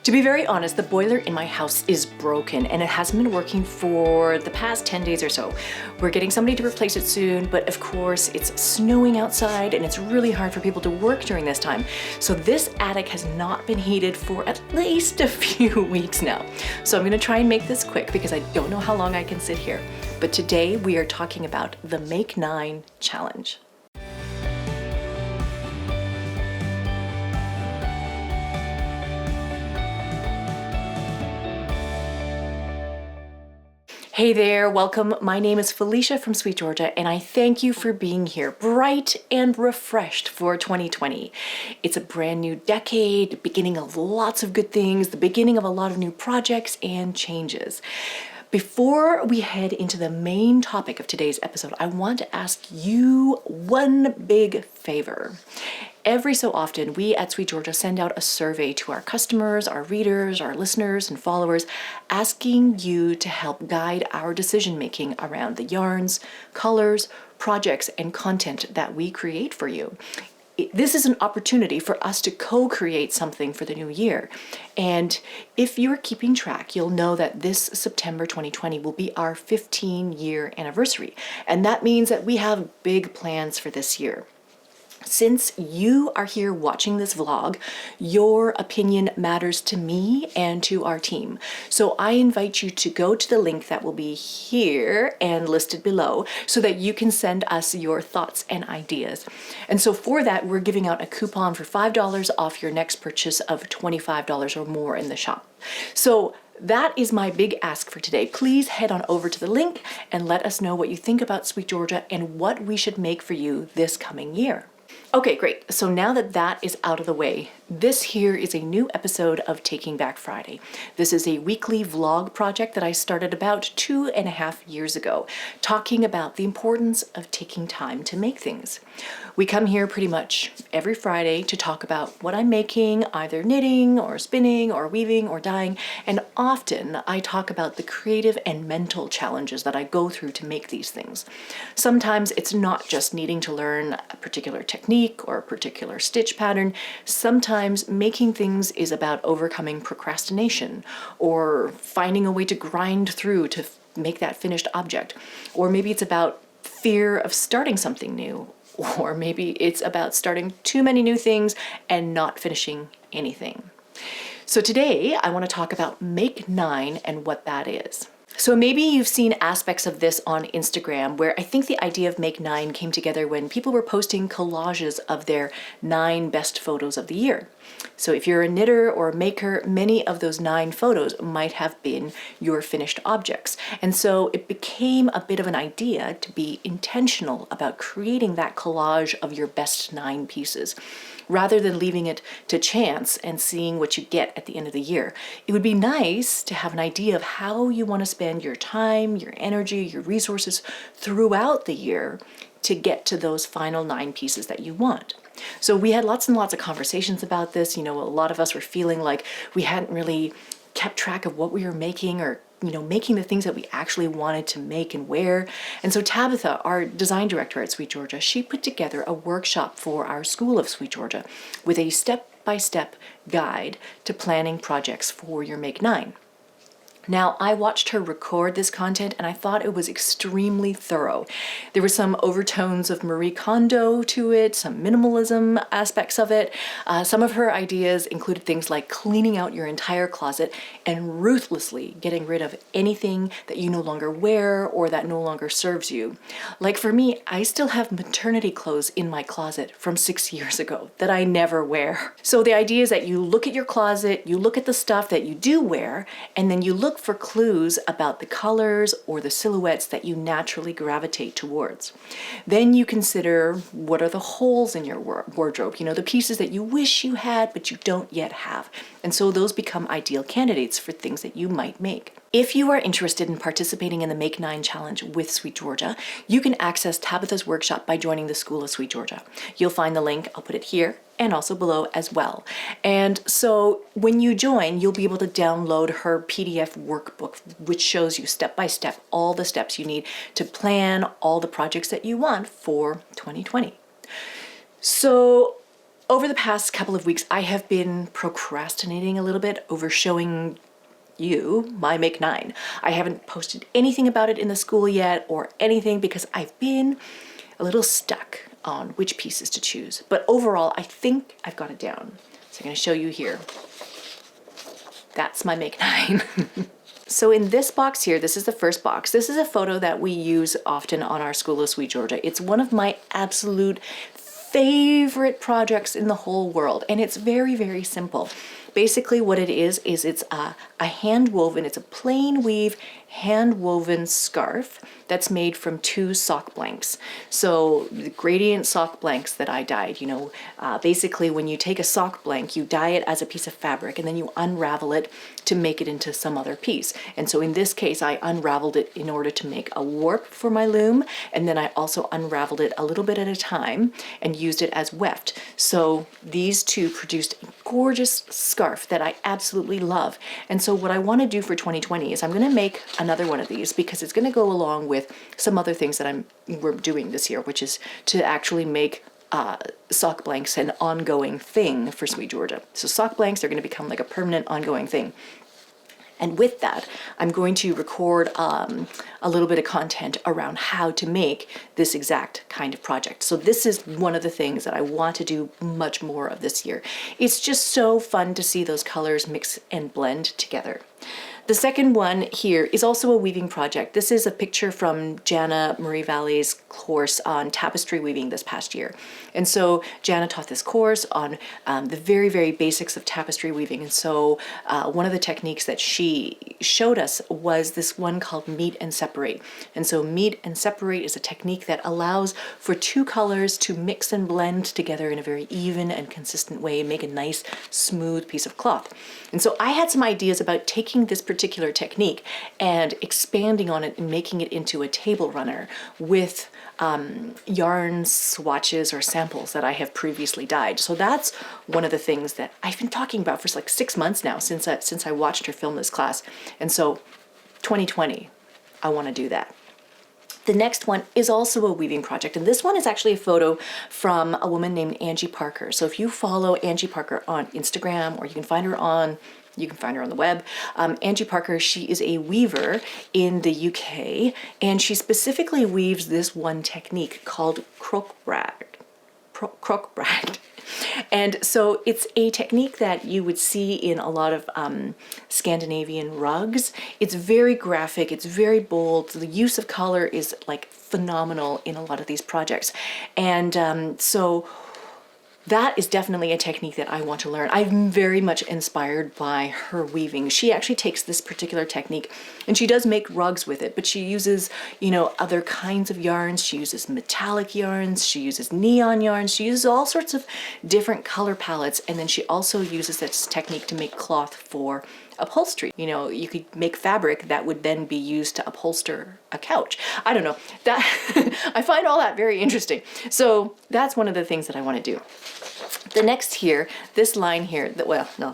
To be very honest, the boiler in my house is broken and it hasn't been working for the past 10 days or so. We're getting somebody to replace it soon, but of course it's snowing outside and it's really hard for people to work during this time. So this attic has not been heated for at least a few weeks now. So I'm gonna try and make this quick because I don't know how long I can sit here. But today we are talking about the Make 9 challenge. Hey there, welcome. My name is Felicia from SweetGeorgia and I thank you for being here, bright and refreshed for 2020. It's a brand new decade, beginning of lots of good things, the beginning of a lot of new projects and changes. Before we head into the main topic of today's episode, I want to ask you one big favor. Every so often, we at SweetGeorgia send out a survey to our customers, our readers, our listeners, and followers, asking you to help guide our decision-making around the yarns, colors, projects, and content that we create for you. This is an opportunity for us to co-create something for the new year. And if you're keeping track, you'll know that this September 2020 will be our 15-year anniversary. And that means that we have big plans for this year. Since you are here watching this vlog, your opinion matters to me and to our team. So I invite you to go to the link that will be here and listed below so that you can send us your thoughts and ideas. And so for that, we're giving out a coupon for $5 off your next purchase of $25 or more in the shop. So that is my big ask for today. Please head on over to the link and let us know what you think about SweetGeorgia and what we should make for you this coming year. Okay, great. So now that that is out of the way, this here is a new episode of Taking Back Friday. This is a weekly vlog project that I started about 2.5 years ago, talking about the importance of taking time to make things. We come here pretty much every Friday to talk about what I'm making, either knitting or spinning or weaving or dyeing, and often I talk about the creative and mental challenges that I go through to make these things. Sometimes it's not just needing to learn a particular technique or a particular stitch pattern. Sometimes making things is about overcoming procrastination or finding a way to grind through to make that finished object. Or maybe it's about fear of starting something new. Or maybe it's about starting too many new things and not finishing anything. So today I want to talk about Make 9 and what that is. So maybe you've seen aspects of this on Instagram where I think the idea of Make 9 came together when people were posting collages of their 9 best photos of the year. So if you're a knitter or a maker, many of those 9 photos might have been your finished objects. And so it became a bit of an idea to be intentional about creating that collage of your best 9 pieces, rather than leaving it to chance and seeing what you get at the end of the year. It would be nice to have an idea of how you want to spend your time, your energy, your resources throughout the year to get to those final 9 pieces that you want. So we had lots and lots of conversations about this. You know, a lot of us were feeling like we hadn't really kept track of what we were making or making the things that we actually wanted to make and wear. And so Tabetha, our design director at SweetGeorgia, she put together a workshop for our School of SweetGeorgia with a step-by-step guide to planning projects for your Make 9. Now, I watched her record this content and I thought it was extremely thorough. There were some overtones of Marie Kondo to it, some minimalism aspects of it. Some of her ideas included things like cleaning out your entire closet and ruthlessly getting rid of anything that you no longer wear or that no longer serves you. Like for me, I still have maternity clothes in my closet from 6 years ago that I never wear. So the idea is that you look at your closet, you look at the stuff that you do wear, and then you look for clues about the colors or the silhouettes that you naturally gravitate towards. Then you consider what are the holes in your wardrobe, the pieces that you wish you had but you don't yet have. And so those become ideal candidates for things that you might make. If you are interested in participating in the Make 9 challenge with SweetGeorgia, you can access Tabetha's workshop by joining the School of SweetGeorgia. You'll find the link, I'll put it here and also below as well. And so when you join, you'll be able to download her PDF workbook, which shows you step by step all the steps you need to plan all the projects that you want for 2020. So over the past couple of weeks, I have been procrastinating a little bit over showing you my Make 9. I haven't posted anything about it in the school yet or anything because I've been a little stuck on which pieces to choose. But overall, I think I've got it down. So I'm going to show you here. That's my Make 9. So in this box here, this is the first box. This is a photo that we use often on our School of SweetGeorgia. It's one of my absolute favorite projects in the whole world, and it's very, very simple. Basically what it is it's a hand woven, it's a plain weave hand woven scarf that's made from 2 sock blanks. So the gradient sock blanks that I dyed, basically when you take a sock blank, you dye it as a piece of fabric and then you unravel it to make it into some other piece. And so in this case, I unraveled it in order to make a warp for my loom. And then I also unraveled it a little bit at a time and used it as weft. So these two produced a gorgeous scarf that I absolutely love. And so what I want to do for 2020 is I'm going to make another one of these because it's going to go along with some other things that we're doing this year, which is to actually make sock blanks an ongoing thing for SweetGeorgia. So sock blanks are going to become like a permanent ongoing thing. And with that, I'm going to record a little bit of content around how to make this exact kind of project. So this is one of the things that I want to do much more of this year. It's just so fun to see those colors mix and blend together. The second one here is also a weaving project. This is a picture from Janna Marie Vallee's course on tapestry weaving this past year. And so Janna taught this course on the very, very basics of tapestry weaving. And so one of the techniques that she showed us was this one called meet and separate. And so meet and separate is a technique that allows for 2 colors to mix and blend together in a very even and consistent way and make a nice, smooth piece of cloth. And so I had some ideas about taking this particular technique and expanding on it and making it into a table runner with yarn swatches or samples that I have previously dyed. So that's one of the things that I've been talking about for like 6 months now since I watched her film this class. And so 2020, I want to do that. The next one is also a weaving project, and this one is actually a photo from a woman named Angie Parker. So if you follow Angie Parker on Instagram, or you can find her on the web. Angie Parker, she is a weaver in the UK, and she specifically weaves this one technique called croquebrad. And so it's a technique that you would see in a lot of Scandinavian rugs. It's very graphic, it's very bold. The use of color is like phenomenal in a lot of these projects. And so that is definitely a technique that I want to learn. I'm very much inspired by her weaving. She actually takes this particular technique and she does make rugs with it, but she uses, other kinds of yarns. She uses metallic yarns, she uses neon yarns, she uses all sorts of different color palettes. And then she also uses this technique to make cloth for upholstery. You could make fabric that would then be used to upholster a couch. I don't know. That I find all that very interesting. So that's one of the things that I want to do. The next here, this line here,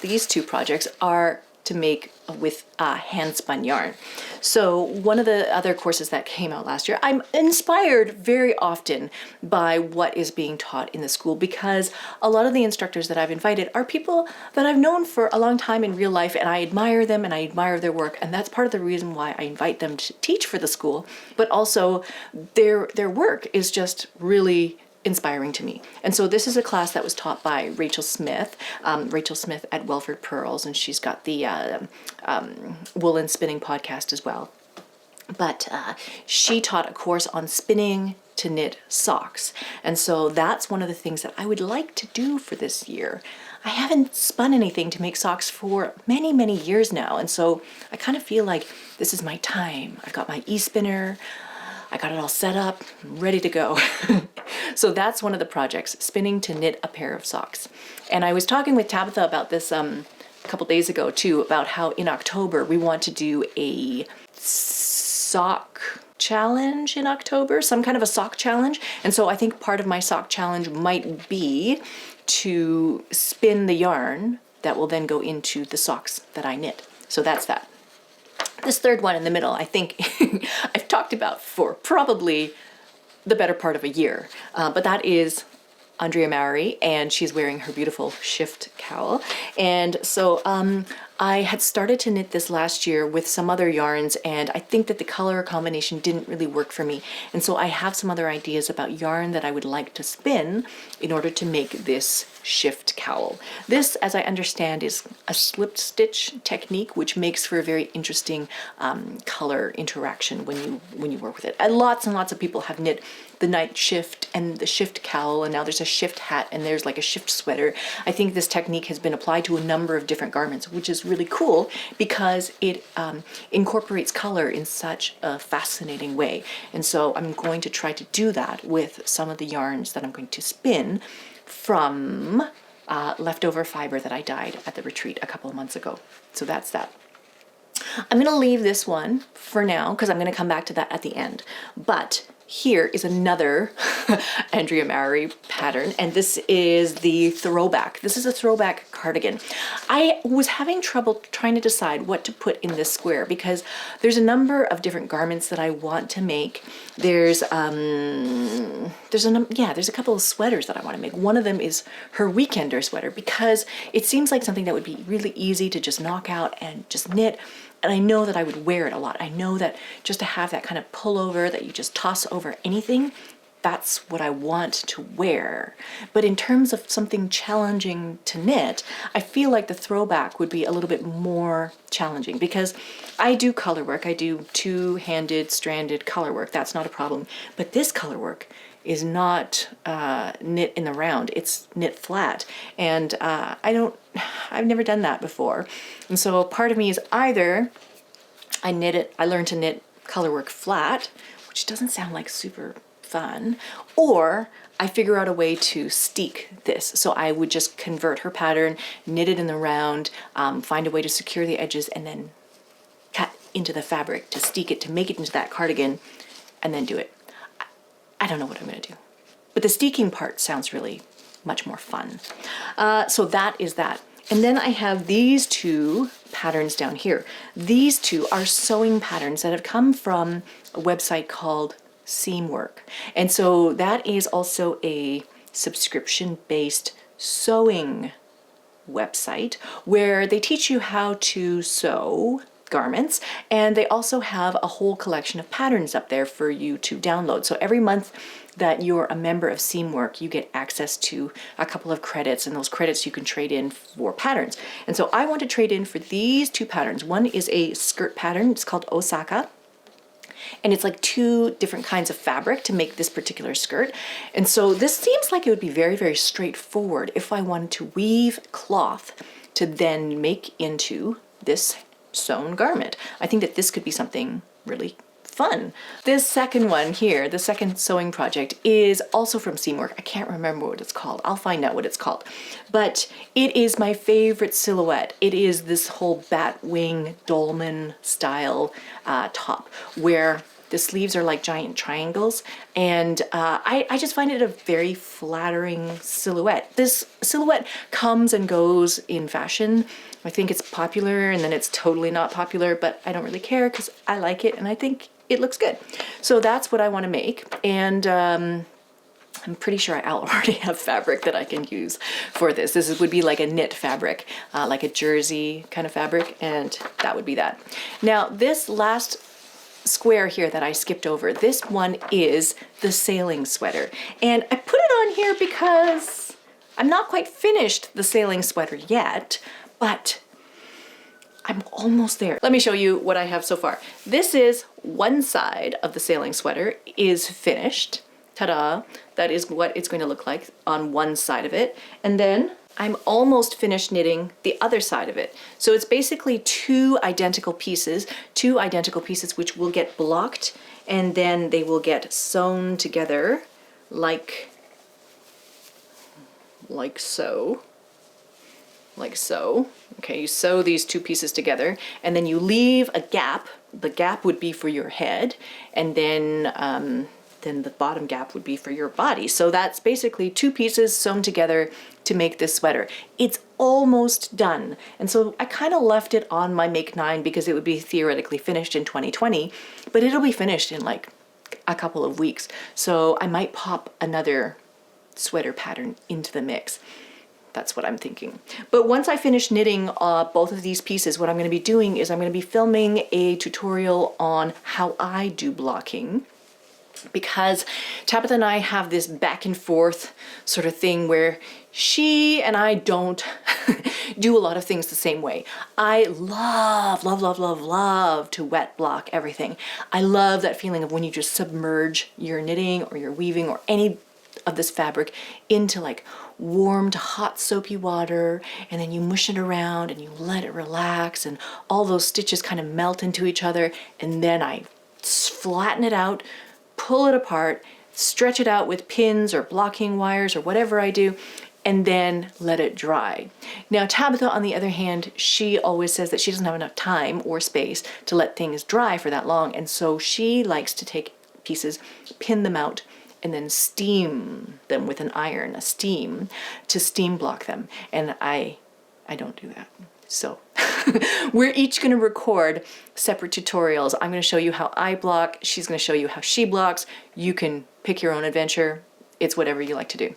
these 2 projects are to make with hand spun yarn. So one of the other courses that came out last year, I'm inspired very often by what is being taught in the school because a lot of the instructors that I've invited are people that I've known for a long time in real life, and I admire them and I admire their work, and that's part of the reason why I invite them to teach for the school, but also their work is just really inspiring to me. And so this is a class that was taught by Rachel Smith at Welford Pearls, and she's got the Woolen Spinning podcast as well. But she taught a course on spinning to knit socks. And so that's one of the things that I would like to do for this year. I haven't spun anything to make socks for many, many years now. And so I kind of feel like this is my time. I've got my e-spinner. I got it all set up, ready to go. So that's one of the projects, spinning to knit a pair of socks. And I was talking with Tabetha about this a couple days ago too, about how in October we want to do a sock challenge in October, some kind of a sock challenge. And so I think part of my sock challenge might be to spin the yarn that will then go into the socks that I knit. So that's that. This third one in the middle, I think I've talked about for probably the better part of a year, but that is Andrea Mowry, and she's wearing her beautiful shift cowl. And so I had started to knit this last year with some other yarns, and I think that the color combination didn't really work for me. And so I have some other ideas about yarn that I would like to spin in order to make this shift cowl. This, as I understand, is a slip stitch technique, which makes for a very interesting color interaction when you work with it. And lots of people have knit the night shift and the shift cowl, and now there's a shift hat and there's like a shift sweater. I think this technique has been applied to a number of different garments, which is really cool because it incorporates color in such a fascinating way. And so I'm going to try to do that with some of the yarns that I'm going to spin from leftover fiber that I dyed at the retreat a couple of months ago. So that's that. I'm going to leave this one for now because I'm going to come back to that at the end. But here is another Andrea Mowry pattern, and this is the throwback. This is a throwback cardigan. I was having trouble trying to decide what to put in this square because there's a number of different garments that I want to make. There's a couple of sweaters that I want to make. One of them is her weekender sweater because it seems like something that would be really easy to just knock out and just knit. And I know that I would wear it a lot. I know that just to have that kind of pullover that you just toss over anything, that's what I want to wear. But in terms of something challenging to knit, I feel like the throwback would be a little bit more challenging because I do color work. I do two-handed stranded color work. That's not a problem. But this color work is not knit in the round, it's knit flat. And I've never done that before. And so part of me is either I learn to knit color work flat, which doesn't sound like super fun, or I figure out a way to steek this. So I would just convert her pattern, knit it in the round, find a way to secure the edges, and then cut into the fabric to steek it, to make it into that cardigan, and then do it. I don't know what I'm going to do. But the steeking part sounds really much more fun. So that is that. And then I have these two patterns down here. These two are sewing patterns that have come from a website called Seamwork. And so that is also a subscription-based sewing website where they teach you how to sew garments, and they also have a whole collection of patterns up there for you to download. So every month that you're a member of Seamwork, you get access to a couple of credits, and those credits you can trade in for patterns. And so I want to trade in for these two patterns. One is a skirt pattern, it's called Osaka, and it's like two different kinds of fabric to make this particular skirt. And so this seems like it would be very, very straightforward if I wanted to weave cloth to then make into this sewn garment. I think that this could be something really fun. This second one here, the second sewing project, is also from Seamwork. I can't remember what it's called. I'll find out what it's called. But it is my favorite silhouette. It is this whole bat wing dolman style top where the sleeves are like giant triangles, and I just find it a very flattering silhouette. This silhouette comes and goes in fashion. I think it's popular and then it's totally not popular, but I don't really care because I like it and I think it looks good. So that's what I want to make, and I'm pretty sure I already have fabric that I can use for this. This would be like a knit fabric, like a jersey kind of fabric, and that would be that. Now this last square here that I skipped over, this one is the sailing sweater, and I put it on here because I'm not quite finished the sailing sweater yet, but I'm almost there. Let me show you what I have so far. This is one side of the sailing sweater is finished. Ta-da! That is what it's going to look like on one side of it, and then I'm almost finished knitting the other side of it. So it's basically two identical pieces which will get blocked, and then they will get sewn together like so. Like so. Okay, you sew these two pieces together, and then you leave a gap. The gap would be for your head, and then the bottom gap would be for your body. So that's basically two pieces sewn together to make this sweater. It's almost done. And so I kind of left it on my Make 9 because it would be theoretically finished in 2020, but it'll be finished in like a couple of weeks. So I might pop another sweater pattern into the mix. That's what I'm thinking. But once I finish knitting both of these pieces, what I'm going to be doing is I'm going to be filming a tutorial on how I do blocking, because Tabetha and I have this back and forth sort of thing where she and I don't do a lot of things the same way. I love, love, love, love, love to wet block everything. I love that feeling of when you just submerge your knitting or your weaving or any of this fabric into like warm to hot soapy water, and then you mush it around and you let it relax and all those stitches kind of melt into each other, and then I flatten it out, pull it apart, stretch it out with pins or blocking wires or whatever I do, and then let it dry. Now Tabetha, on the other hand, she always says that she doesn't have enough time or space to let things dry for that long, and so she likes to take pieces, pin them out, and then steam them with an iron, a steam, to steam block them. And I don't do that. So we're each going to record separate tutorials. I'm going to show you how I block. She's going to show you how she blocks. You can pick your own adventure. It's whatever you like to do.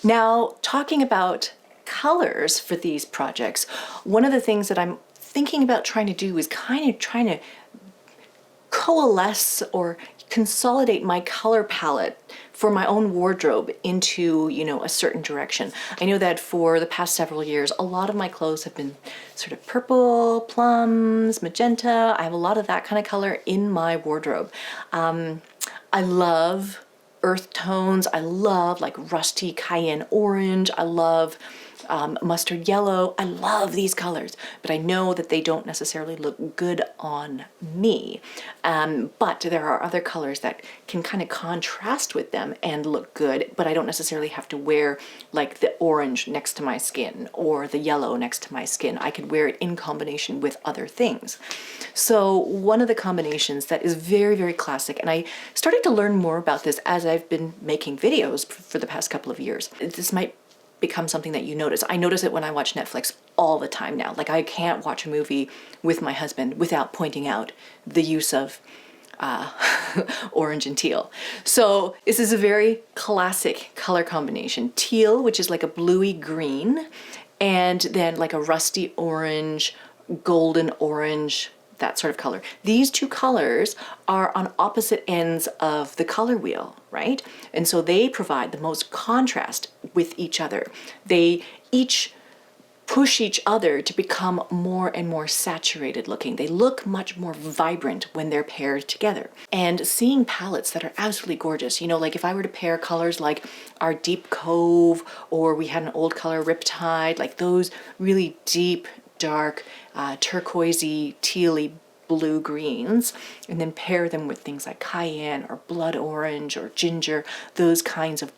Now, talking about colors for these projects, one of the things that I'm thinking about trying to do is kind of trying to coalesce or consolidate my color palette for my own wardrobe into, you know, a certain direction. I know that for the past several years, a lot of my clothes have been sort of purple, plums, magenta. I have a lot of that kind of color in my wardrobe. I love earth tones. I love like rusty cayenne orange. I love mustard yellow. I love these colors, but I know that they don't necessarily look good on me. But there are other colors that can kind of contrast with them and look good, but I don't necessarily have to wear like the orange next to my skin or the yellow next to my skin. I could wear it in combination with other things. So one of the combinations that is very, very classic, and I started to learn more about this as I've been making videos for the past couple of years. This might become something that you notice. I notice it when I watch Netflix all the time now. Like I can't watch a movie with my husband without pointing out the use of orange and teal. So this is a very classic color combination. Teal, which is like a bluey green, and then like a rusty orange, golden orange, that sort of color. These two colors are on opposite ends of the color wheel, right? And so they provide the most contrast with each other. They each push each other to become more and more saturated looking. They look much more vibrant when they're paired together. And seeing palettes that are absolutely gorgeous, you know, like if I were to pair colors like our deep cove, or we had an old color riptide, like those really deep, dark, turquoisey, tealy blue greens, and then pair them with things like cayenne or blood orange or ginger. Those kinds of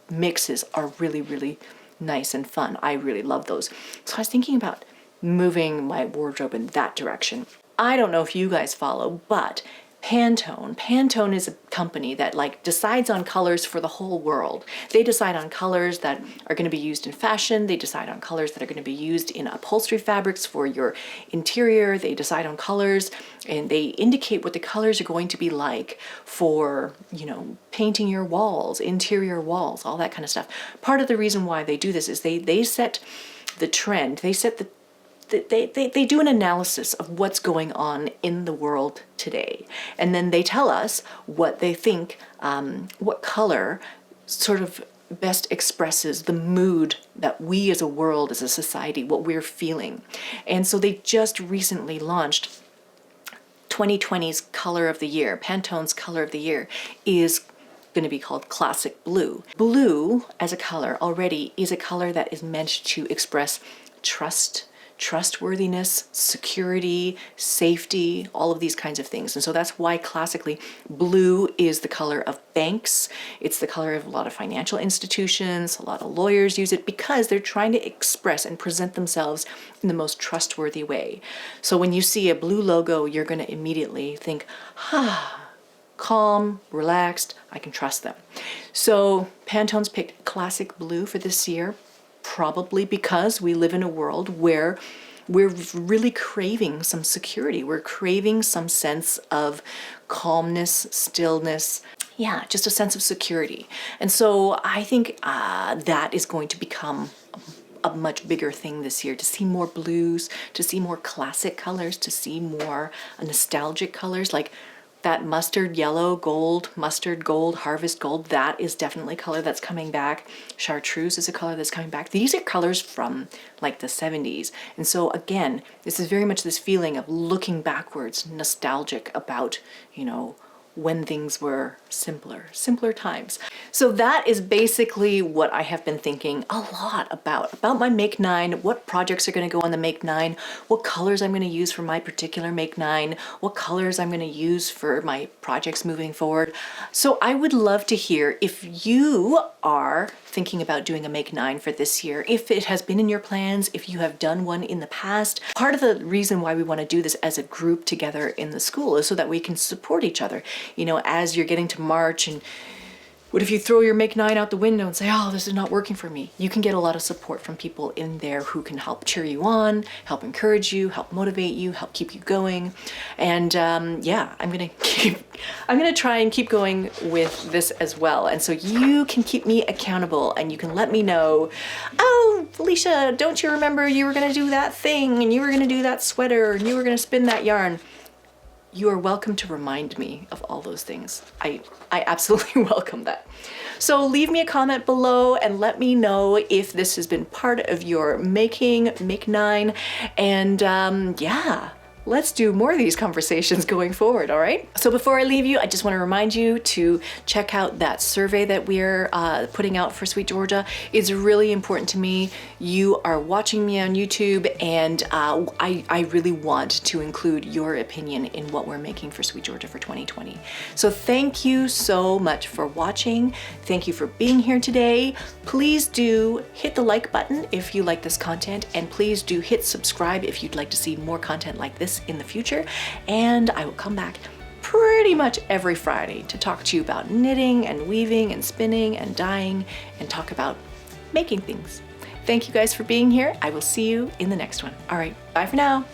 mixes are really, really nice and fun. I really love those. So I was thinking about moving my wardrobe in that direction. I don't know if you guys follow, but Pantone is a company that like decides on colors for the whole world. They decide on colors that are going to be used in fashion. They decide on colors that are going to be used in upholstery fabrics for your interior. They decide on colors and they indicate what the colors are going to be like for, you know, painting your walls, interior walls, all that kind of stuff. Part of the reason why they do this is they set the trend. They set the They do an analysis of what's going on in the world today, and then they tell us what they think, what color sort of best expresses the mood that we as a world, as a society, what we're feeling. And so they just recently launched 2020's Color of the Year. Pantone's Color of the Year is going to be called Classic Blue. Blue as a color already is a color that is meant to express trust, trustworthiness, security, safety, all of these kinds of things. And so that's why classically blue is the color of banks. It's the color of a lot of financial institutions. A lot of lawyers use it because they're trying to express and present themselves in the most trustworthy way. So when you see a blue logo, you're going to immediately think, calm, relaxed, I can trust them. So Pantone's picked classic blue for this year, probably because we live in a world where we're really craving some security. We're craving some sense of calmness, stillness. yeah, just a sense of security. And so I think that is going to become a much bigger thing this year, to see more blues, to see more classic colors, to see more nostalgic colors, like that mustard yellow, gold, mustard gold, harvest gold. That is definitely color that's coming back. Chartreuse is a color that's coming back. These are colors from like the 70s. And so again, this is very much this feeling of looking backwards, nostalgic about, you know, when things were simpler times. So that is basically what I have been thinking a lot about my Make 9, what projects are gonna go on the Make 9, what colors I'm gonna use for my particular Make 9, what colors I'm gonna use for my projects moving forward. So I would love to hear if you are thinking about doing a Make 9 for this year, if it has been in your plans, if you have done one in the past. Part of the reason why we want to do this as a group together in the school is so that we can support each other. You know, as you're getting to March, and what if you throw your Make 9 out the window and say, oh, this is not working for me? You can get a lot of support from people in there who can help cheer you on, help encourage you, help motivate you, help keep you going. And yeah, I'm gonna try and keep going with this as well. And so you can keep me accountable, and you can let me know, oh, Felicia, don't you remember you were gonna do that thing, and you were gonna do that sweater, and you were gonna spin that yarn? You are welcome to remind me of all those things. I absolutely welcome that. So leave me a comment below and let me know if this has been part of your Make 9. And yeah, let's do more of these conversations going forward, all right? So before I leave you, I just want to remind you to check out that survey that we're putting out for Sweet Georgia. It's really important to me. You are watching me on YouTube, and I really want to include your opinion in what we're making for Sweet Georgia for 2020. So thank you so much for watching. Thank you for being here today. Please do hit the like button if you like this content, and please do hit subscribe if you'd like to see more content like this in the future. And I will come back pretty much every Friday to talk to you about knitting and weaving and spinning and dyeing, and talk about making things. Thank you guys for being here. I will see you in the next one. All right, bye for now.